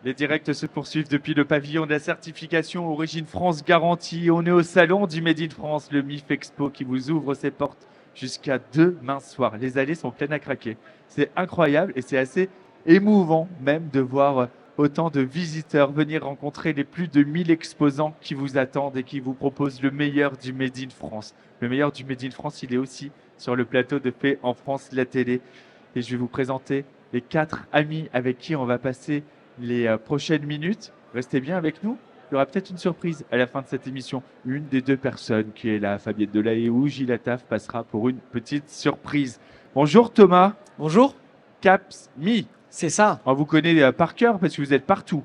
Les directs se poursuivent depuis le pavillon de la certification Origine France Garantie. On est au salon du Made in France, le MIF Expo qui vous ouvre ses portes jusqu'à demain soir. Les allées sont pleines à craquer. C'est incroyable et c'est assez émouvant même de voir autant de visiteurs venir rencontrer les plus de 1000 exposants qui vous attendent et qui vous proposent le meilleur du Made in France. Le meilleur du Made in France, il est aussi sur le plateau de Fait en France la télé. Et je vais vous présenter les 4 amis avec qui on va passer les prochaines minutes. Restez bien avec nous. Il y aura peut-être une surprise à la fin de cette émission. Une des 2 personnes qui est là, Fabienne Delahaye ou Gilles Attaf, passera pour une petite surprise. Bonjour Thomas. Bonjour. Caps Me. C'est ça. On vous connaît par cœur parce que vous êtes partout.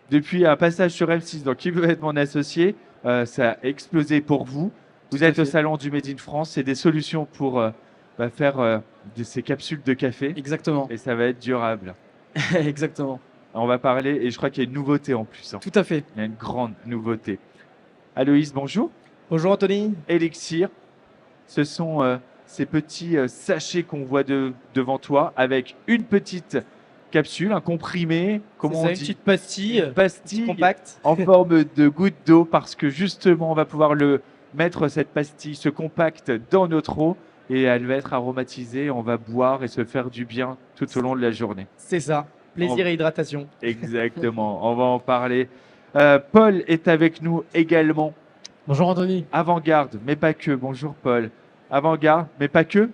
Depuis un passage sur M6 dans Qui veut être mon associé, ça a explosé pour vous. Vous êtes au salon du Made in France. C'est des solutions pour faire ces capsules de café. Exactement. Et ça va être durable. Exactement. On va parler, et je crois qu'il y a une nouveauté en plus. Tout à fait. Il y a une grande nouveauté. Aloïs, bonjour. Bonjour Anthony. Elixir, ce sont ces petits sachets qu'on voit devant toi avec une petite capsule, un comprimé, comment on une dit, petite pastille, une pastille compacte. en forme de goutte d'eau parce que justement on va pouvoir mettre cette pastille, ce compact dans notre eau et elle va être aromatisée, on va boire et se faire du bien tout au long de la journée. C'est ça. Plaisir et hydratation. Exactement, on va en parler. Paul est avec nous également. Bonjour Anthony. Avant-garde, mais pas que. Bonjour Paul. Avant-garde, mais pas que.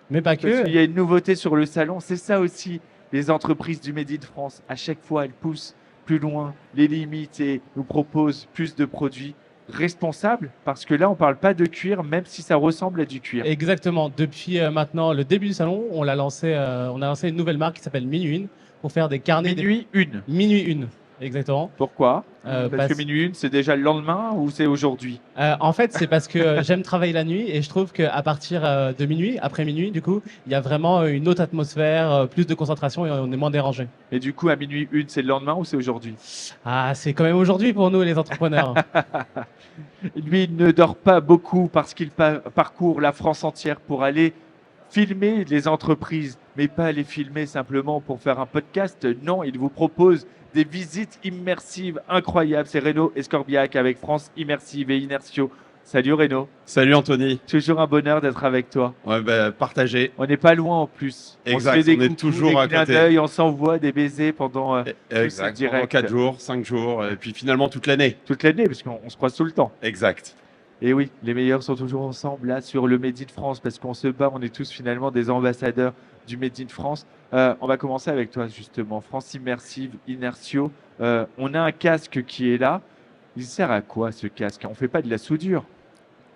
Mais pas Parce que. qu'il y a une nouveauté sur le salon. C'est ça aussi, les entreprises du Made in France. À chaque fois, elles poussent plus loin les limites et nous proposent plus de produits responsables. Parce que là, on ne parle pas de cuir, même si ça ressemble à du cuir. Exactement. Depuis maintenant le début du salon, on a lancé une nouvelle marque qui s'appelle Minuit Une pour faire des carnets. Minuit une. Minuit Une. Exactement. Pourquoi Parce que minuit une, c'est déjà le lendemain ou c'est aujourd'hui En fait, c'est parce que j'aime travailler la nuit et je trouve qu'à partir de minuit, après minuit, du coup, il y a vraiment une autre atmosphère, plus de concentration et on est moins dérangé. Et du coup, à minuit une, c'est le lendemain ou c'est aujourd'hui Ah, c'est quand même aujourd'hui pour nous, les entrepreneurs. Lui, il ne dort pas beaucoup parce qu'il parcourt la France entière pour aller filmer les entreprises, mais pas les filmer simplement pour faire un podcast. Non, il vous propose des visites immersives incroyables. C'est Renaud Escorbiac avec France Immersive et Inertio. Salut Renaud. Salut Anthony. Toujours un bonheur d'être avec toi. Ouais, partagé. On n'est pas loin en plus. Exact, on se fait des on est toujours à clins côté. d'œil, on s'envoie des baisers pendant Exact, direct. pendant 4 jours, 5 jours, et puis finalement toute l'année. Toute l'année, parce qu'on se croise tout le temps. Exact. Et oui, les meilleurs sont toujours ensemble là sur le Made in France parce qu'on se bat, on est tous finalement des ambassadeurs du Made in France. On va commencer avec toi justement, France Immersive, Inertio. On a un casque qui est là. Il sert à quoi ce casque? On ne fait pas de la soudure.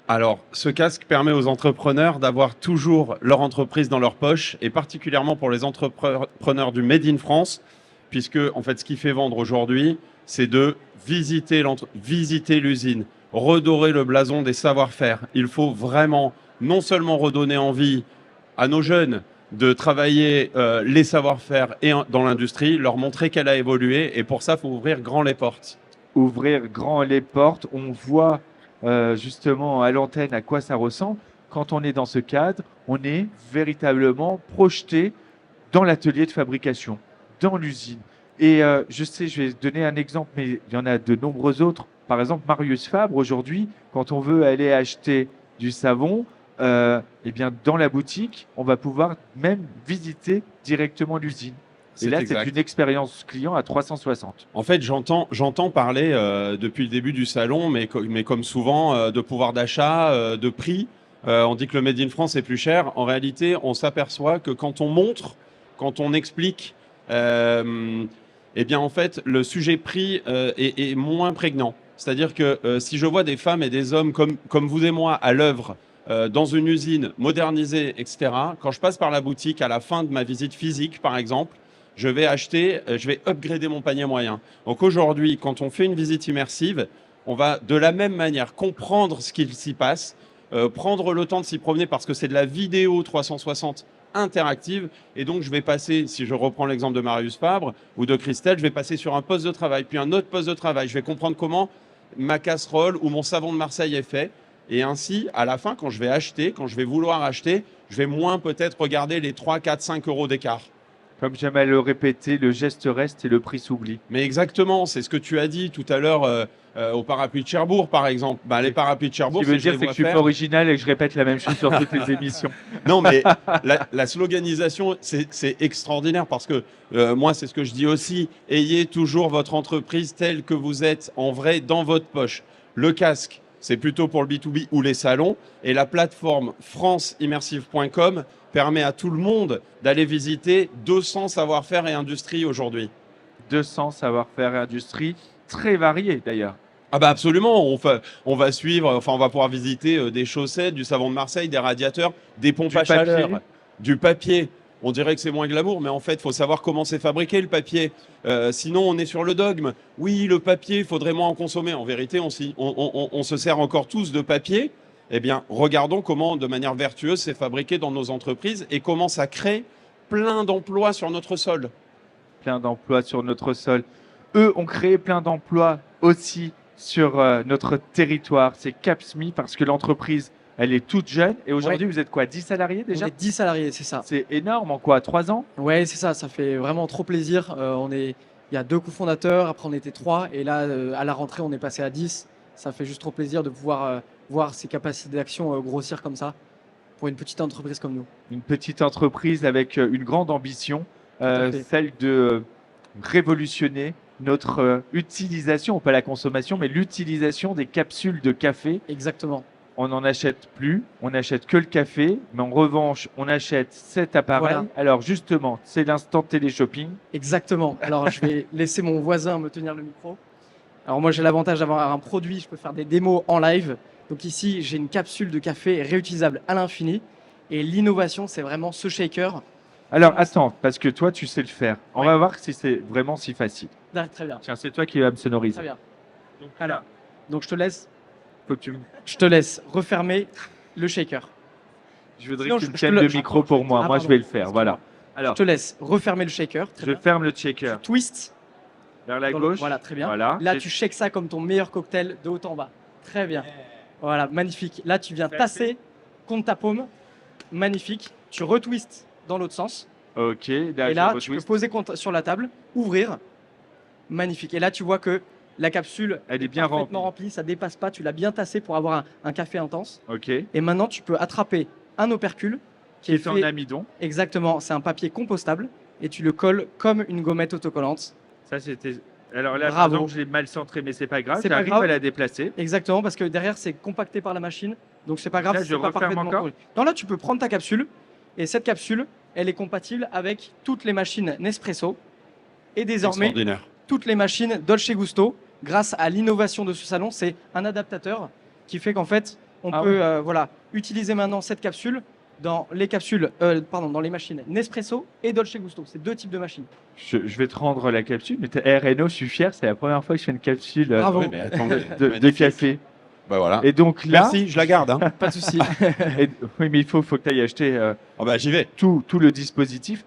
Alors, ce casque permet aux entrepreneurs d'avoir toujours leur entreprise dans leur poche, et particulièrement pour les entrepreneurs du Made in France, puisque en fait, ce qui fait vendre aujourd'hui, c'est de visiter l'usine, redorer le blason des savoir-faire. Il faut vraiment non seulement redonner envie à nos jeunes de travailler les savoir-faire et dans l'industrie, leur montrer qu'elle a évolué, et pour ça, il faut ouvrir grand les portes. Ouvrir grand les portes, on voit justement à l'antenne à quoi ça ressemble. Quand on est dans ce cadre, on est véritablement projeté dans l'atelier de fabrication, dans l'usine. Et je sais, je vais donner un exemple, mais il y en a de nombreux autres. Par exemple, Marius Fabre, aujourd'hui, quand on veut aller acheter du savon, eh bien, dans la boutique, on va pouvoir même visiter directement l'usine. Et là, c'est une expérience client à 360. En fait, j'entends parler depuis le début du salon, mais comme souvent, de pouvoir d'achat, de prix. On dit que le Made in France est plus cher. En réalité, on s'aperçoit que quand on montre, quand on explique, eh bien, en fait, le sujet prix est moins prégnant. C'est-à-dire que si je vois des femmes et des hommes comme vous et moi à l'œuvre, dans une usine modernisée, etc., quand je passe par la boutique à la fin de ma visite physique, par exemple, je vais upgrader mon panier moyen. Donc aujourd'hui, quand on fait une visite immersive, on va de la même manière comprendre ce qu'il s'y passe, prendre le temps de s'y promener parce que c'est de la vidéo 360 interactive. Et donc, je vais passer, si je reprends l'exemple de Marius Fabre ou de Christelle, je vais passer sur un poste de travail, puis un autre poste de travail. Je vais comprendre comment ma casserole ou mon savon de Marseille est fait. Et ainsi, à la fin, quand je vais vouloir acheter, je vais moins peut-être regarder les 3, 4, 5 euros d'écart. Comme j'aime à le répéter, le geste reste et le prix s'oublie. Mais exactement, c'est ce que tu as dit tout à l'heure au parapluie de Cherbourg, par exemple. Bah, les parapluies de Ce Cherbourg, qui veut si je dire, les c'est que vois je suis faire- pas original et que je répète la même chose sur toutes les émissions. Non, mais la sloganisation, c'est extraordinaire parce que moi, c'est ce que je dis aussi. Ayez toujours votre entreprise telle que vous êtes en vrai dans votre poche. Le casque, c'est plutôt pour le B2B ou les salons. Et la plateforme franceimmersive.com permet à tout le monde d'aller visiter 200 savoir-faire et industries aujourd'hui. 200 savoir-faire et industrie, très variés d'ailleurs. Ah bah absolument, on va suivre, enfin on va pouvoir visiter des chaussettes, du savon de Marseille, des radiateurs, des pompes Du à chaleur, papier. du papier. On dirait que c'est moins glamour, mais en fait, il faut savoir comment c'est fabriqué le papier. Sinon, on est sur le dogme. Oui, le papier, il faudrait moins en consommer. En vérité, on se sert encore tous de papier. Eh bien, regardons comment, de manière vertueuse, c'est fabriqué dans nos entreprises et comment ça crée plein d'emplois sur notre sol. Plein d'emplois sur notre sol. Eux ont créé plein d'emplois aussi sur notre territoire. C'est Capsmi parce que l'entreprise, elle est toute jeune. Et aujourd'hui, vous êtes quoi, 10 salariés déjà? On est 10 salariés, c'est ça. C'est énorme en quoi, 3 ans? Ouais, c'est ça. Ça fait vraiment trop plaisir. Il y a 2 cofondateurs. Après, on était 3. Et là, à la rentrée, on est passé à 10. Ça fait juste trop plaisir de pouvoir voir ses capacités d'action grossir comme ça pour une petite entreprise comme nous. Une petite entreprise avec une grande ambition, à fait. celle de révolutionner notre utilisation, pas la consommation, mais l'utilisation des capsules de café. Exactement. On n'en achète plus, on n'achète que le café, mais en revanche, on achète cet appareil. Voilà. Alors justement, c'est l'instant télé-shopping. Exactement. Alors, je vais laisser mon voisin me tenir le micro. Alors, moi, j'ai l'avantage d'avoir un produit. Je peux faire des démos en live. Donc ici, j'ai une capsule de café réutilisable à l'infini. Et l'innovation, c'est vraiment ce shaker. Alors attends, parce que toi, tu sais le faire. On Ouais. va voir si c'est vraiment si facile. Ah, très bien. Tiens, c'est toi qui vas me sonoriser. Très bien. Donc, Alors, donc je te faut que tu laisse refermer le shaker. Je voudrais Sinon, que tu me je te tiennes le- le micro pour moi. Ah, Moi, je pardon. vais le faire. Excuse-moi. Voilà. Alors, Je te laisse refermer le shaker. Très je bien. ferme le checker Twist. vers la dans le- gauche. Voilà, très bien. Voilà. Là, C'est- tu shakes ça comme ton meilleur cocktail de haut en bas. Très bien. Voilà, magnifique. Là, tu viens tasser contre ta paume. Magnifique. Tu retwistes dans l'autre sens. Ok. Là, Et je là, tu peux retwist. poser sur la table, ouvrir. Magnifique. Et là, tu vois que la capsule Elle est bien parfaitement remplie. remplie. Ça dépasse pas. Tu l'as bien tassé pour avoir un café intense. Ok. Et maintenant, tu peux attraper un opercule Qui est en amidon. exactement. C'est un papier compostable et tu le colles comme une gommette autocollante. Ça, c'était. Alors là, par Bravo. exemple, je l'ai mal centré, mais c'est pas grave. C'est pas J'arrive grave. à la déplacer. Exactement, parce que derrière, c'est compacté par la machine. Donc, c'est pas grave. Là, si je c'est pas referme parfaitement encore collé. Non, là, tu peux prendre ta capsule. Et cette capsule, elle est compatible avec toutes les machines Nespresso. Et désormais, Extraordinaire. toutes les machines Dolce Gusto. Grâce à l'innovation de ce salon, c'est un adaptateur qui fait qu'en fait, on Ah peut voilà, utiliser maintenant cette capsule dans les dans les machines Nespresso et Dolce Gusto. C'est 2 types de machines. Je vais te rendre la capsule. Mais Renaud, je suis fier. C'est la première fois que je fais une capsule Bravo. Oui, mais attendez, de magnifique. café. Bah voilà. Et donc là. Merci, je la garde. Hein. Pas de souci. Oui, mais il faut que tu ailles acheter Ah bah j'y vais. tout le dispositif.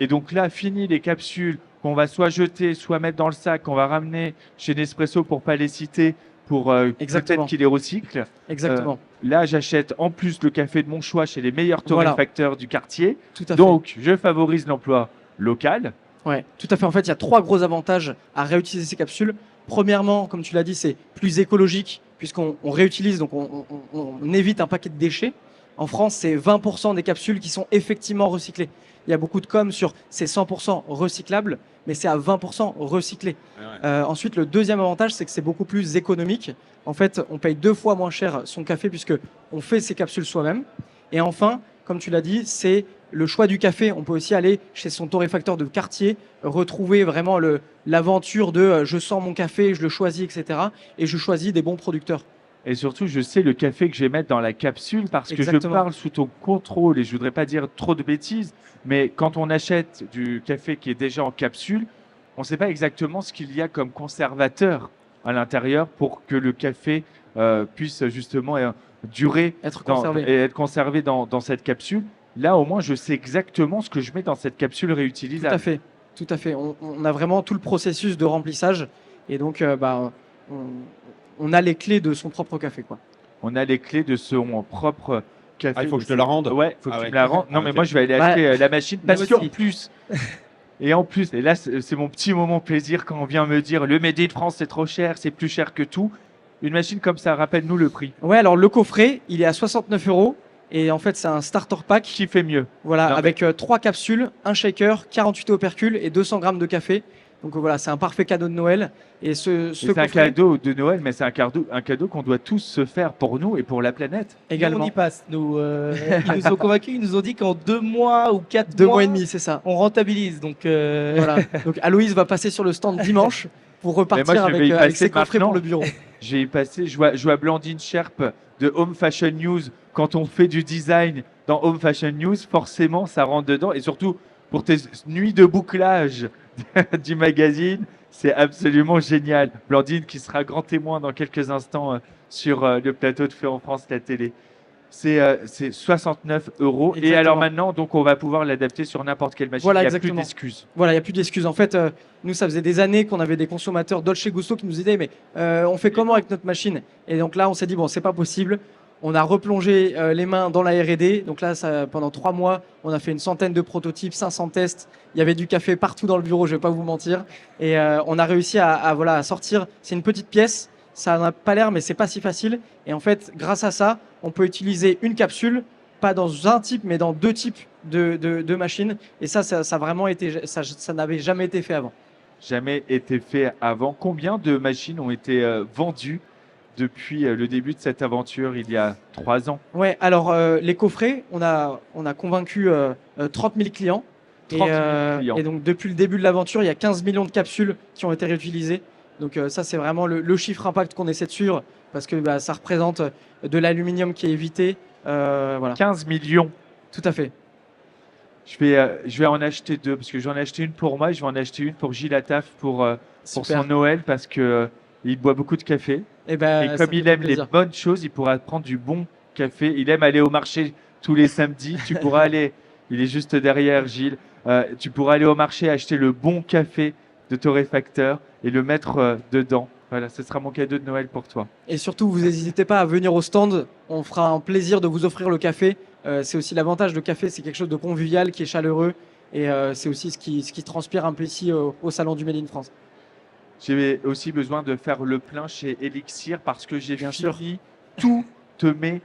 Et donc là, fini les capsules qu'on va soit jeter, soit mettre dans le sac, qu'on va ramener chez Nespresso pour pas les citer, pour Exactement. peut-être qu'ils les recyclent. Exactement. Là, j'achète en plus le café de mon choix chez les meilleurs Voilà. torréfacteurs du quartier. Tout à fait. Donc, je favorise l'emploi local. Ouais, tout à fait. En fait, il y a 3 gros avantages à réutiliser ces capsules. Premièrement, comme tu l'as dit, c'est plus écologique puisqu'on réutilise, donc on évite un paquet de déchets. En France, c'est 20% des capsules qui sont effectivement recyclées. Il y a beaucoup de com sur c'est 100% recyclable, mais c'est à 20% recyclé. Ensuite, le deuxième avantage, c'est que c'est beaucoup plus économique. En fait, on paye 2 fois moins cher son café puisque on fait ses capsules soi-même. Et enfin, comme tu l'as dit, c'est le choix du café. On peut aussi aller chez son torréfacteur de quartier, retrouver vraiment l'aventure de je sens mon café, je le choisis, etc. Et je choisis des bons producteurs. Et surtout, je sais le café que je vais mettre dans la capsule parce que Exactement. je parle sous ton contrôle et je voudrais pas dire trop de bêtises, mais quand on achète du café qui est déjà en capsule, on ne sait pas exactement ce qu'il y a comme conservateur à l'intérieur pour que le café puisse justement durer Être dans- conservé. et être conservé dans cette capsule. Là, au moins, je sais exactement ce que je mets dans cette capsule Tout à réutilisable. fait. Tout à fait. On a vraiment tout le processus de remplissage. Et donc, on a les clés de son propre café, quoi. On a les clés de son propre café. Ah, il faut que je te la rende. Ouais, faut que Ah tu ouais. me la rendes. Non, Ah, mais ok. moi, je vais aller Bah, acheter la machine parce moi qu'en aussi. plus, et là, c'est mon petit moment plaisir quand on vient me dire le Made in France, c'est trop cher, c'est plus cher que tout. Une machine comme ça, rappelle-nous le prix. Ouais, alors le coffret, il est à 69 €. Et en fait, c'est un starter pack. Qui fait mieux? Voilà, Non, mais- avec 3 capsules, un shaker, 48 opercules et 200 grammes de café. Donc voilà, c'est un parfait cadeau de Noël. Et ce Et c'est un coffret cadeau de Noël, mais c'est un cadeau qu'on doit tous se faire pour nous et pour la planète. Nous, on également. y passe. Nous, ils nous ont convaincus. Ils nous ont dit qu'en 2 mois ou 4 2 mois, mois et demi, c'est ça. on rentabilise. Donc, Voilà. Donc Aloïse va passer sur le stand dimanche pour Mais repartir moi, je vais y avec passer ses coffrets pour maintenant. le bureau. J'ai passé, je vois Blandine Sherp de Home Fashion News. Quand on fait du design dans Home Fashion News, forcément, ça rentre dedans. Et surtout, pour tes nuits de bouclage du magazine, c'est absolument génial. Blandine qui sera grand témoin dans quelques instants sur le plateau de Fait en France, la télé. C'est 69 €. Et Exactement. alors maintenant, donc, on va pouvoir l'adapter sur n'importe quelle machine. Voilà, Il n'y a plus exactement. d'excuses. Voilà, il n'y a plus d'excuses. En fait, nous, ça faisait des années qu'on avait des consommateurs Dolce Gusto qui nous disaient, mais on fait comment avec notre machine? Et donc là, on s'est dit, bon, c'est pas possible. On a replongé les mains dans la R&D. Donc là, pendant 3 mois, on a fait une centaine de prototypes, 500 tests. Il y avait du café partout dans le bureau, je vais pas vous mentir. Et on a réussi à sortir. C'est une petite pièce. Ça n'a pas l'air, mais c'est pas si facile. Et en fait, grâce à ça, on peut utiliser une capsule, pas dans un type, mais dans 2 types de machines. Et ça a vraiment été, ça n'avait jamais été fait avant. Jamais été fait avant. Combien de machines ont été vendues depuis le début de cette aventure il y a 3 ans? Ouais, alors les coffrets, on a convaincu 30 000 clients. 30 000 clients. Et donc depuis le début de l'aventure, il y a 15 millions de capsules qui ont été réutilisées. Donc ça, c'est vraiment le chiffre impact qu'on essaie de suivre parce que ça représente de l'aluminium qui est évité. Voilà, 15 millions. tout à fait. Je vais en acheter 2 parce que j'en ai acheté une pour moi et je vais en acheter une pour Gilles Attaf pour Super. son Noël parce que il boit beaucoup de café. Et, ben, Et ça comme fait il aime les plaisir. bonnes choses, il pourra prendre du bon café. Il aime aller au marché tous les samedis. Tu pourras aller, il est juste derrière Gilles, tu pourras aller au marché acheter le bon café de torréfacteur et le mettre dedans. Voilà, ce sera mon cadeau de Noël pour toi. Et surtout, vous n'hésitez pas à venir au stand. On fera un plaisir de vous offrir le café. C'est aussi l'avantage de café, c'est quelque chose de convivial, qui est chaleureux. Et c'est aussi ce qui transpire un peu ici au salon du Made in France. J'ai aussi besoin de faire le plein chez Elixir parce que j'ai Bien fini toutes mes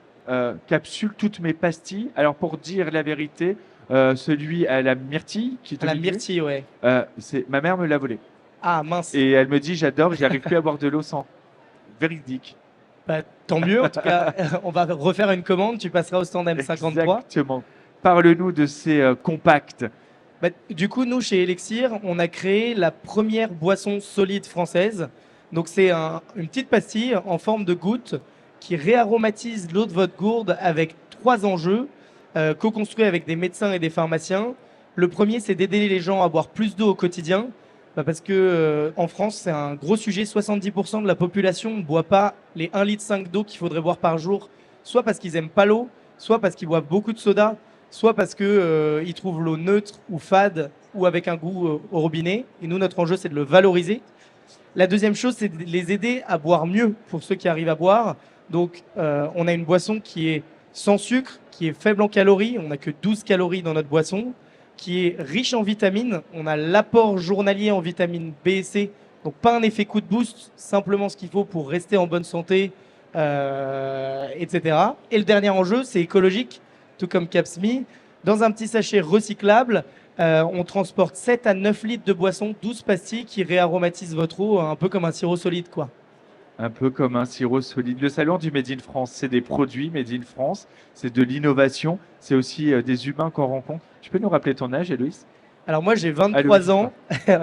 capsules, toutes mes pastilles. Alors pour dire la vérité, celui à la myrtille qui est à au la milieu, myrtille, ouais. ma mère me l'a volé. Ah mince. Et elle me dit j'adore, j'arrive plus à boire de l'eau sans. Véridique. Bah, tant mieux. En tout cas, on va refaire une commande. Tu passeras au stand M53. Exactement. Parle-nous de ces compacts. Bah, du coup, nous, chez Elixir, on a créé la première boisson solide française. Donc, c'est une petite pastille en forme de goutte qui réaromatise l'eau de votre gourde avec 3 enjeux co-construits avec des médecins et des pharmaciens. Le premier, c'est d'aider les gens à boire plus d'eau au quotidien. Bah, parce que en France, c'est un gros sujet. 70% de la population ne boit pas les 1,5 litre d'eau qu'il faudrait boire par jour, soit parce qu'ils aiment pas l'eau, soit parce qu'ils boivent beaucoup de soda, soit parce que ils trouvent l'eau neutre ou fade ou avec un goût au robinet. Et nous, notre enjeu, c'est de le valoriser. La deuxième chose, c'est de les aider à boire mieux pour ceux qui arrivent à boire. Donc, on a une boisson qui est sans sucre, qui est faible en calories. On n'a que 12 calories dans notre boisson, qui est riche en vitamines. On a l'apport journalier en vitamines B et C. Donc, pas un effet coup de boost, simplement ce qu'il faut pour rester en bonne santé, etc. Et le dernier enjeu, c'est écologique, tout comme Capsme. Dans un petit sachet recyclable, on transporte 7 à 9 litres de boisson, 12 pastilles qui réaromatisent votre eau, un peu comme un sirop solide, quoi. Un peu comme un sirop solide. Le salon du Made in France, c'est des produits Made in France, c'est de l'innovation, c'est aussi des humains qu'on rencontre. Tu peux nous rappeler ton âge, Héloïse? Alors moi, j'ai 23 ans.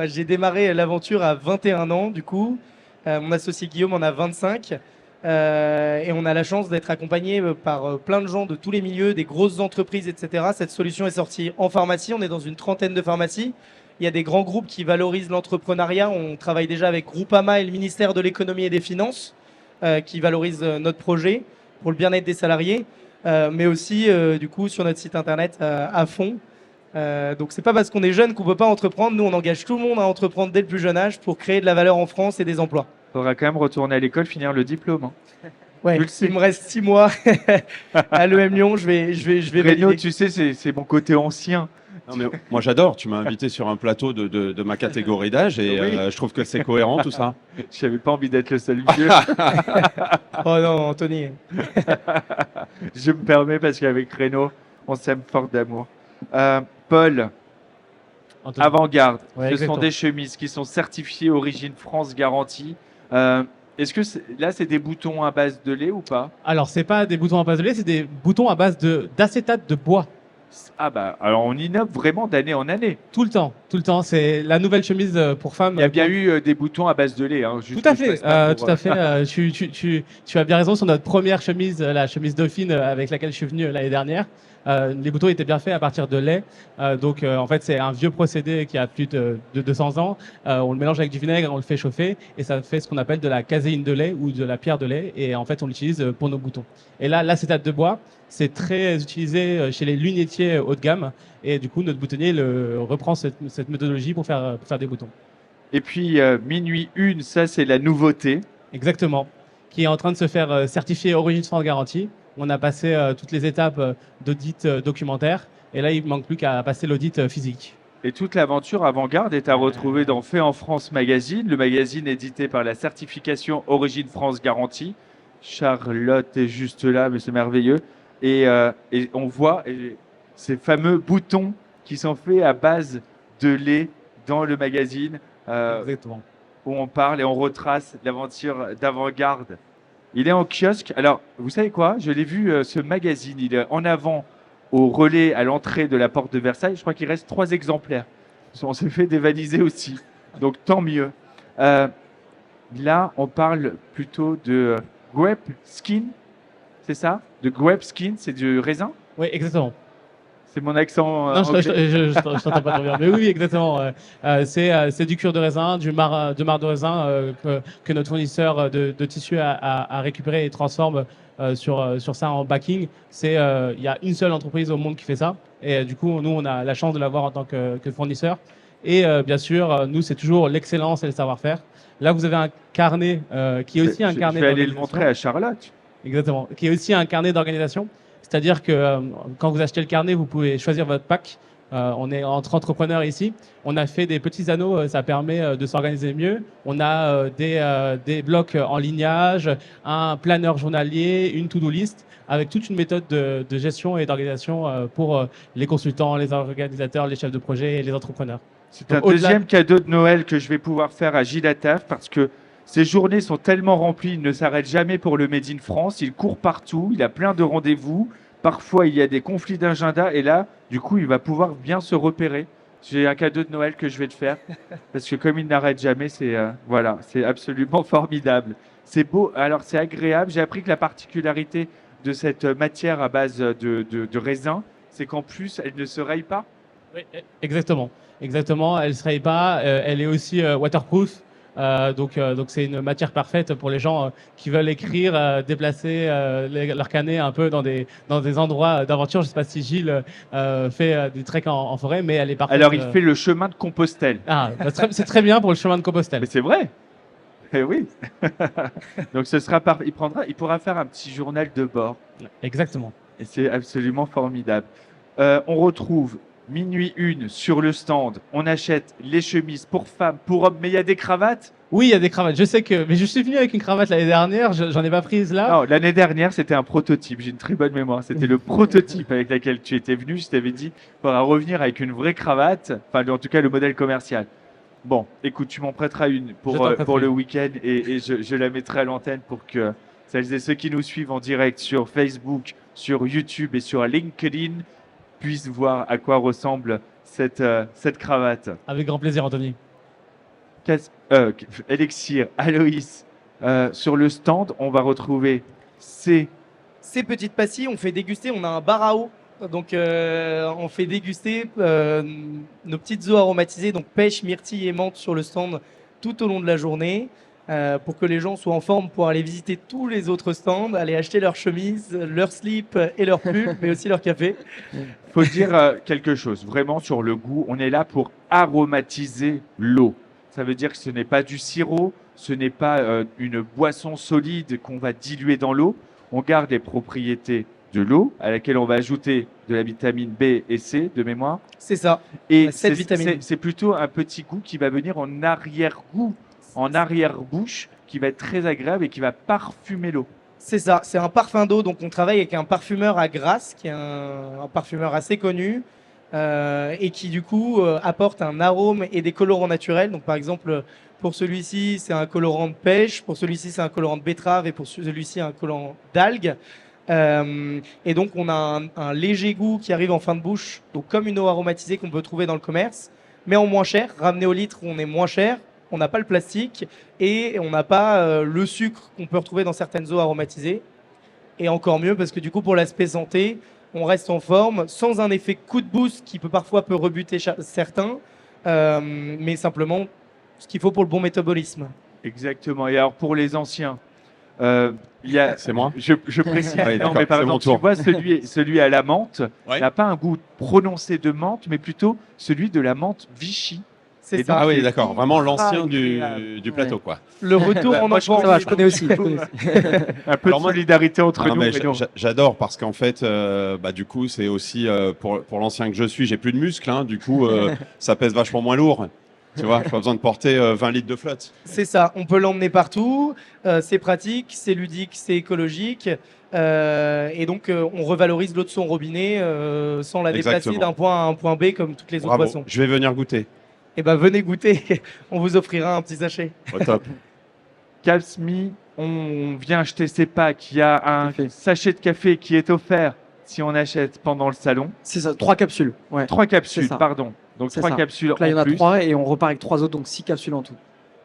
J'ai démarré l'aventure à 21 ans, du coup. Mon associé Guillaume en a 25. Et on a la chance d'être accompagné par plein de gens de tous les milieux, des grosses entreprises, etc. Cette solution est sortie en pharmacie. On est dans une trentaine de pharmacies. Il y a des grands groupes qui valorisent l'entrepreneuriat. On travaille déjà avec Groupama et le ministère de l'économie et des finances qui valorisent notre projet pour le bien-être des salariés. Mais aussi, du coup, sur notre site internet à fond. Donc, c'est pas parce qu'on est jeune qu'on peut pas entreprendre. Nous, on engage tout le monde à entreprendre dès le plus jeune âge pour créer de la valeur en France et des emplois. Il faudra quand même retourner à l'école, finir le diplôme. Hein. Ouais, Tu le sais. il me reste 6 mois à l'EM Lyon. Je vais Renaud, valider. tu sais, c'est mon côté ancien. Non, mais moi j'adore, tu m'as invité sur un plateau de ma catégorie d'âge et Oui. je trouve que c'est cohérent tout ça. J'avais pas envie d'être le seul vieux. Oh non, Anthony. Je me permets parce qu'avec Renaud, on s'aime fort d'amour. Paul, Anthony. Avant-Garde, Ouais, ce exactement. sont des chemises qui sont certifiées Origine France Garantie. Est-ce que là, c'est des boutons à base de lait ou pas? Alors, c'est pas des boutons à base de lait, c'est des boutons à base d'acétate de bois. Ah bah, alors on innove vraiment d'année en année. Tout le temps, tout le temps. C'est la nouvelle chemise pour femmes. Il y a bien eu des boutons à base de lait. Hein, juste Tout à que je fait, fasse pas tout pour, à fait. Tu as bien raison sur notre première chemise, la chemise Dauphine avec laquelle je suis venu l'année dernière. Les boutons étaient bien faits à partir de lait. Donc, en fait, c'est un vieux procédé qui a plus de 200 ans. On le mélange avec du vinaigre, on le fait chauffer et ça fait ce qu'on appelle de la caséine de lait ou de la pierre de lait. Et en fait, on l'utilise pour nos boutons. Et là, l'acétate de bois, c'est très utilisé chez les lunetiers haut de gamme. Et du coup, notre boutonnier reprend cette méthodologie pour faire des boutons. Et puis, minuit 1, ça, c'est la nouveauté. Exactement. Qui est en train de se faire certifier Origine France Garantie. On a passé toutes les étapes d'audit documentaire. Et là, il ne manque plus qu'à passer l'audit physique. Et toute l'aventure Avant-Garde est à retrouver dans Fait en France Magazine, le magazine édité par la certification Origine France Garantie. Charlotte est juste là, mais c'est merveilleux. Et on voit ces fameux boutons qui sont faits à base de lait dans le magazine Exactement. où on parle et on retrace l'aventure d'Avant-Garde. Il est en kiosque. Alors, vous savez quoi? Je l'ai vu, ce magazine. Il est en avant au relais à l'entrée de la porte de Versailles. Je crois qu'il reste 3 exemplaires. On s'est fait dévaliser aussi. Donc, tant mieux. Là, on parle plutôt de grape skin. C'est ça? De grape skin, c'est du raisin? Oui, exactement. C'est mon accent Non, anglais. je t'entends pas trop bien. Mais oui, exactement. C'est du cuir de raisin, de marc de raisin que notre fournisseur de tissu a récupéré et transforme sur ça en backing. Il y a une seule entreprise au monde qui fait ça. Et du coup, nous, on a la chance de l'avoir en tant que fournisseur. Et bien sûr, nous, c'est toujours l'excellence et le savoir-faire. Là, vous avez un carnet qui est aussi un carnet Je vais aller le d'organisation. montrer à Charlotte. Exactement. Qui est aussi un carnet d'organisation. C'est-à-dire que quand vous achetez le carnet, vous pouvez choisir votre pack. On est entre entrepreneurs ici. On a fait des petits anneaux, ça permet de s'organiser mieux. On a des blocs en lignage, un planeur journalier, une to-do list, avec toute une méthode de gestion et d'organisation pour les consultants, les organisateurs, les chefs de projet et les entrepreneurs. C'est Donc, un au-delà- deuxième cadeau de Noël que je vais pouvoir faire à Gilles Attaf parce que ces journées sont tellement remplies, il ne s'arrête jamais pour le Made in France, il court partout, il a plein de rendez-vous, parfois il y a des conflits d'agenda et là, du coup, il va pouvoir bien se repérer. J'ai un cadeau de Noël que je vais te faire parce que comme il n'arrête jamais, voilà, c'est absolument formidable. C'est beau, alors c'est agréable. J'ai appris que la particularité de cette matière à base de raisin, c'est qu'en plus, elle ne se raye pas. Oui, exactement. Exactement. Elle ne se raye pas. Elle est aussi waterproof. Donc c'est une matière parfaite pour les gens qui veulent écrire, déplacer leur carnet un peu dans des endroits d'aventure. Je ne sais pas si Gilles fait des treks en forêt, mais elle est parfaite. Alors, il fait le chemin de Compostelle. Ah, c'est très bien pour le chemin de Compostelle. Mais c'est vrai. Eh oui. Donc il pourra faire un petit journal de bord. Exactement. Et c'est absolument formidable. On retrouve minuit 1 sur le stand. On achète les chemises pour femmes, pour hommes, mais il y a des cravates. Oui, il y a des cravates. Je sais mais je suis venu avec une cravate l'année dernière. J'en ai pas prise là. Non, l'année dernière, c'était un prototype. J'ai une très bonne mémoire. C'était le prototype avec lequel tu étais venu. Je t'avais dit, il faudra revenir avec une vraie cravate. Enfin, en tout cas, le modèle commercial. Bon, écoute, tu m'en prêteras une Je t'en prêterai pour le une. week-end et je la mettrai à l'antenne pour que celles et ceux qui nous suivent en direct sur Facebook, sur YouTube et sur LinkedIn puissent voir à quoi ressemble cette cravate. Avec grand plaisir, Anthony. Elixir, Aloïs, sur le stand, on va retrouver ces Ces petites pastilles, on fait déguster. On a un bar à eau. Donc, on fait déguster nos petites eaux aromatisées, donc pêche, myrtille et menthe sur le stand tout au long de la journée. Pour que les gens soient en forme pour aller visiter tous les autres stands, aller acheter leurs chemises, leurs slips et leurs pulls, mais aussi leur café. faut dire quelque chose, vraiment sur le goût, on est là pour aromatiser l'eau. Ça veut dire que ce n'est pas du sirop, ce n'est pas une boisson solide qu'on va diluer dans l'eau. On garde les propriétés de l'eau, à laquelle on va ajouter de la vitamine B et C de mémoire. C'est ça. Et a sept vitamines. c'est plutôt un petit goût qui va venir en arrière-goût, en arrière-bouche, qui va être très agréable et qui va parfumer l'eau. C'est ça, c'est un parfum d'eau. Donc on travaille avec un parfumeur à Grasse, qui est un parfumeur assez connu, et qui du coup apporte un arôme et des colorants naturels. Donc par exemple, pour celui-ci, c'est un colorant de pêche, pour celui-ci, c'est un colorant de betterave, et pour celui-ci, un colorant d'algues. Et donc on a un léger goût qui arrive en fin de bouche, donc comme une eau aromatisée qu'on peut trouver dans le commerce, mais en moins cher. Ramené au litre, on est moins cher. On n'a pas le plastique et on n'a pas le sucre qu'on peut retrouver dans certaines eaux aromatisées. Et encore mieux parce que du coup, pour l'aspect santé, on reste en forme sans un effet coup de boost qui parfois rebuter certains, mais simplement ce qu'il faut pour le bon métabolisme. Exactement. Et alors pour les anciens, il y a, C'est moi. je précise, Oui, non, d'accord, mais par c'est mon exemple, tour. tu vois, celui à la menthe Ouais. n'a pas un goût prononcé de menthe, mais plutôt celui de la mentte Vichy. C'est Et ça. Ah oui, c'est d'accord. Vraiment l'ancien agréable. du plateau, quoi. Le retour en moi, je enfance. Ça va, je connais aussi. je connais aussi. Un peu Alors de moi- solidarité entre Ah non, nous. mais mais non. j'adore parce qu'en fait, du coup, c'est aussi pour l'ancien que je suis, j'ai plus de muscles, hein, du coup, ça pèse vachement moins lourd. Tu vois, pas besoin de porter 20 litres de flotte. C'est ça, on peut l'emmener partout, c'est pratique, c'est ludique, c'est écologique, et donc on revalorise l'eau de son robinet sans la déplacer Exactement. d'un point à un point B comme toutes les autres Bravo. boissons. Je vais venir goûter. Et ben venez goûter, on vous offrira un petit sachet. Au top. Capsmi, on vient acheter ses packs. Il y a un Tout à fait. sachet de café qui est offert si on achète pendant le salon. C'est ça, 3 capsules. Ouais. 3 capsules, C'est ça. pardon. Donc C'est 3 ça. capsules Donc là, il y en en a plus. 3 et on repart avec 3 autres, donc 6 capsules en tout.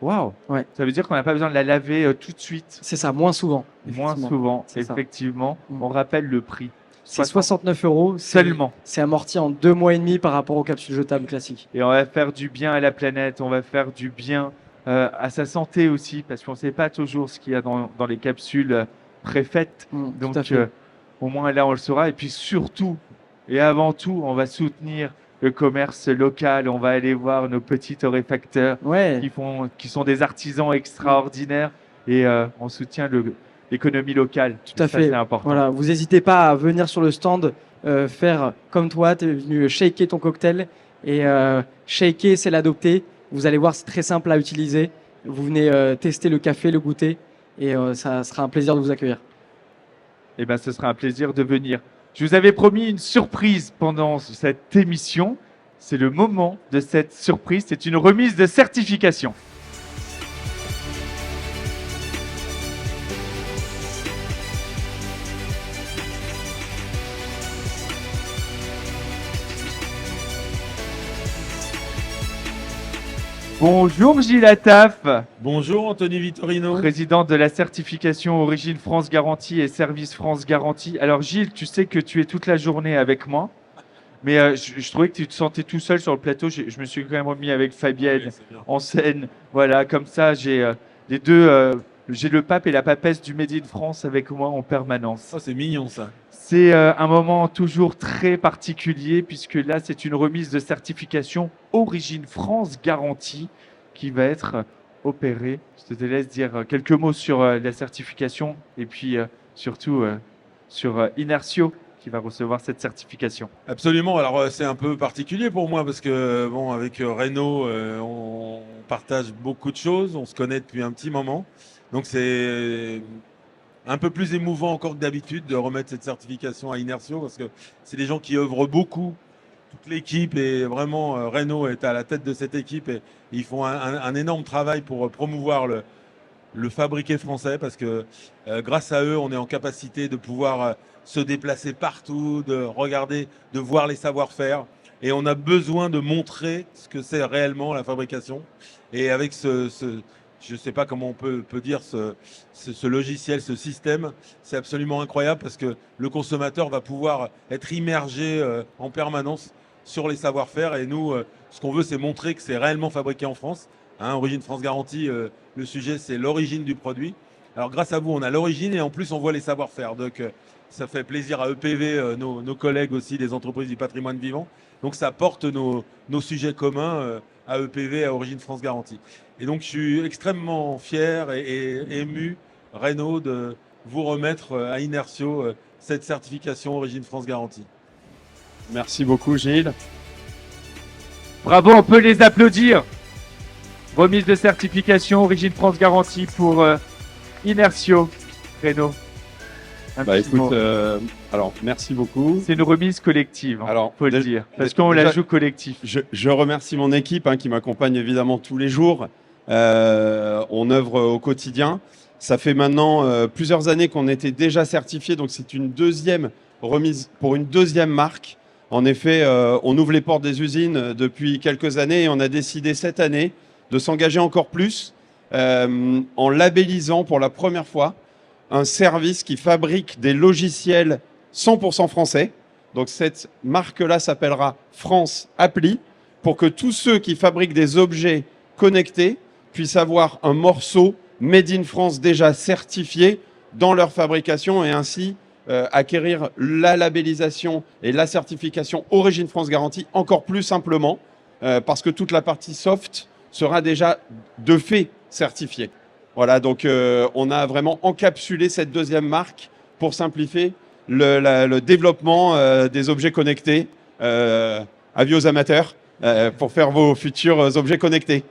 Waouh. Ouais. Ça veut dire qu'on n'a pas besoin de la laver tout de suite. C'est ça, moins souvent. Moins effectivement. souvent, C'est ça. effectivement. Mm. On rappelle le prix. C'est 69 €. Seulement. C'est amorti en 2 mois et demi par rapport aux capsules jetables classiques. Et on va faire du bien à la planète, on va faire du bien à sa santé aussi, parce qu'on ne sait pas toujours ce qu'il y a dans les capsules préfaites. Tout à Donc, fait. au moins là, on le saura. Et puis surtout, et avant tout, on va soutenir le commerce local. On va aller voir nos petits torréfacteurs Ouais. qui sont des artisans extraordinaires. Et on soutient l'économie locale. Tout à Ça, fait. c'est important. Voilà, vous n'hésitez pas à venir sur le stand, faire comme toi, tu es venu shaker ton cocktail. Et shaker, c'est l'adopter. Vous allez voir, c'est très simple à utiliser. Vous venez tester le café, le goûter. Et ça sera un plaisir de vous accueillir. Eh ben, ce sera un plaisir de venir. Je vous avais promis une surprise pendant cette émission. C'est le moment de cette surprise. C'est une remise de certification. Bonjour Gilles Attaf, Bonjour Anthony Vittorino. président de la certification Origine France Garantie et Service France Garantie. Alors Gilles, tu sais que tu es toute la journée avec moi, mais je trouvais que tu te sentais tout seul sur le plateau. Je me suis quand même remis avec Fabienne Oui, c'est bien. en scène. Voilà, comme ça, j'ai les deux, j'ai le pape et la papesse du Made in France avec moi en permanence. Ça, c'est mignon ça. C'est un moment toujours très particulier puisque là, c'est une remise de certification Origine France Garantie qui va être opérée. Je te laisse dire quelques mots sur la certification et puis surtout sur Inertio qui va recevoir cette certification. Absolument. Alors c'est un peu particulier pour moi parce que bon, avec Renault, on partage beaucoup de choses, on se connaît depuis un petit moment, donc c'est un peu plus émouvant encore que d'habitude de remettre cette certification à Inertio parce que c'est des gens qui œuvrent beaucoup, toute l'équipe et vraiment Renault est à la tête de cette équipe et ils font un énorme travail pour promouvoir le fabriqué français parce que grâce à eux, on est en capacité de pouvoir se déplacer partout, de regarder, de voir les savoir-faire. Et on a besoin de montrer ce que c'est réellement la fabrication. Et avec je ne sais pas comment on peut dire ce logiciel, ce système, c'est absolument incroyable parce que le consommateur va pouvoir être immergé en permanence sur les savoir-faire. Et nous, ce qu'on veut, c'est montrer que c'est réellement fabriqué en France. Hein, Origine France Garantie, le sujet, c'est l'origine du produit. Alors grâce à vous, on a l'origine et en plus, on voit les savoir-faire. Donc Ça fait plaisir à EPV, nos collègues aussi des entreprises du patrimoine vivant. Donc ça porte nos sujets communs à EPV, à Origine France Garantie. Et donc je suis extrêmement fier et ému, Renaud, de vous remettre à Inertio cette certification Origine France Garantie. Merci beaucoup, Gilles. Bravo, on peut les applaudir. Remise de certification Origine France Garantie pour Inertio. Renaud. un Bah petit écoute, mot. alors merci beaucoup. C'est une remise collective, hein, Alors, faut le dire, parce qu'on la déjà, joue collectif. Je remercie mon équipe qui m'accompagne évidemment tous les jours. On œuvre au quotidien. Ça fait maintenant plusieurs années qu'on était déjà certifié, donc c'est une deuxième remise pour une deuxième marque. En effet, on ouvre les portes des usines depuis quelques années et on a décidé cette année de s'engager encore plus en labellisant pour la première fois un service qui fabrique des logiciels 100% français. Donc cette marque-là s'appellera France Appli pour que tous ceux qui fabriquent des objets connectés puissent avoir un morceau Made in France déjà certifié dans leur fabrication et ainsi acquérir la labellisation et la certification Origine France Garantie encore plus simplement parce que toute la partie soft sera déjà de fait certifiée. Voilà, donc on a vraiment encapsulé cette deuxième marque pour simplifier le développement des objets connectés. Avis aux amateurs pour faire vos futurs objets connectés.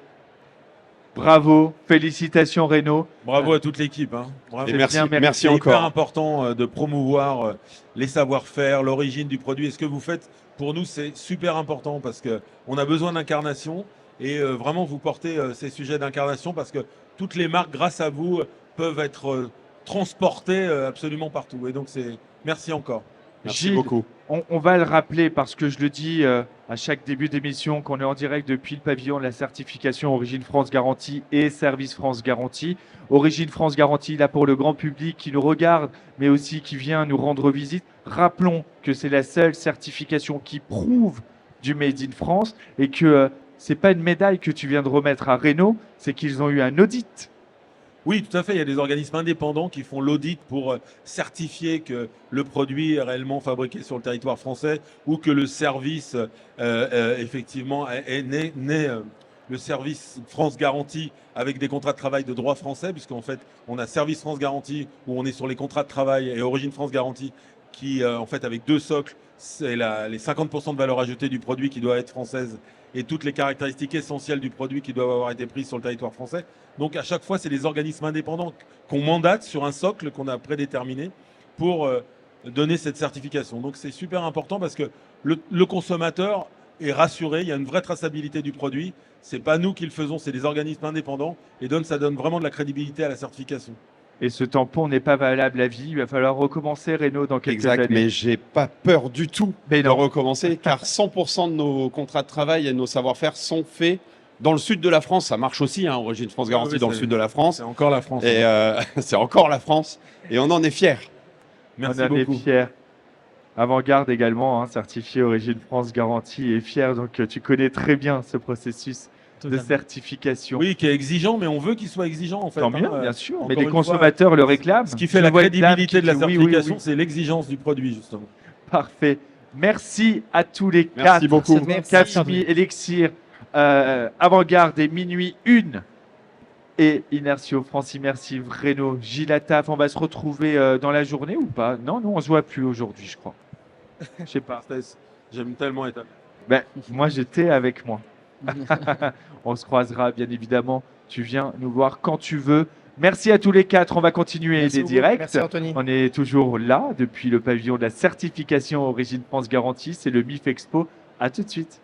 Bravo, félicitations Renaud. Bravo à toute l'équipe. Hein. Bravo. Et merci, bien, merci C'est hyper encore. important de promouvoir les savoir-faire, l'origine du produit. Et ce que vous faites, pour nous, c'est super important parce qu'on a besoin d'incarnation et vraiment vous portez ces sujets d'incarnation parce que toutes les marques, grâce à vous, peuvent être transportées absolument partout. Et donc, merci encore. Merci Gilles, beaucoup. on va le rappeler parce que je le dis à chaque début d'émission qu'on est en direct depuis le pavillon de la certification Origine France Garantie et Service France Garantie. Origine France Garantie, là pour le grand public qui nous regarde, mais aussi qui vient nous rendre visite. Rappelons que c'est la seule certification qui prouve du Made in France et que c'est pas une médaille que tu viens de remettre à Renault, c'est qu'ils ont eu un audit. Oui, tout à fait. Il y a des organismes indépendants qui font l'audit pour certifier que le produit est réellement fabriqué sur le territoire français ou que le service, effectivement, est né le service France Garantie avec des contrats de travail de droit français, puisqu'en fait, on a Service France Garantie où on est sur les contrats de travail et Origine France Garantie qui, en fait, avec deux socles, c'est les 50% de valeur ajoutée du produit qui doit être française et toutes les caractéristiques essentielles du produit qui doivent avoir été prises sur le territoire français. Donc à chaque fois, c'est des organismes indépendants qu'on mandate sur un socle qu'on a prédéterminé pour donner cette certification. Donc c'est super important parce que le consommateur est rassuré, il y a une vraie traçabilité du produit. C'est pas nous qui le faisons, c'est des organismes indépendants et ça donne vraiment de la crédibilité à la certification. Et ce tampon n'est pas valable à vie. Il va falloir recommencer Renault dans quelques Exact, années. mais j'ai pas peur du tout Mais de non. recommencer car 100% de nos contrats de travail et de nos savoir-faire sont faits dans le sud de la France. Ça marche aussi, hein, Origine France Garantie oui, dans le c'est- sud de la France. C'est encore la France. Et c'est encore la France et on en est fiers. Merci on en beaucoup. est fiers. Avant-garde également, hein, certifié Origine France Garantie et fier. Donc tu connais très bien ce processus de Totalement. certification. Oui, qui est exigeant, mais on veut qu'il soit exigeant en fait. Tant mieux, hein. bien sûr. Encore Mais les une fois, consommateurs le réclament. Ce qui fait Je la vois une dame crédibilité qui de la dit oui, oui, certification, oui. c'est l'exigence du produit justement. Parfait. Merci à tous les Merci quatre. beaucoup. Merci. Casmi, Elixir, Avant-garde et Minuit 1 et Inertio, France Immersive, Renault, Gilles Attaf. On va se retrouver dans la journée ou pas? Non, on se voit plus aujourd'hui, je crois. Je sais pas. J'aime tellement être. Ben, moi, j'étais avec moi. On se croisera, bien évidemment. Tu viens nous voir quand tu veux. Merci à tous les quatre. On va continuer Merci les beaucoup. directs. Merci Anthony. On est toujours là depuis le pavillon de la certification Origine France Garantie. C'est le MIF Expo. À tout de suite.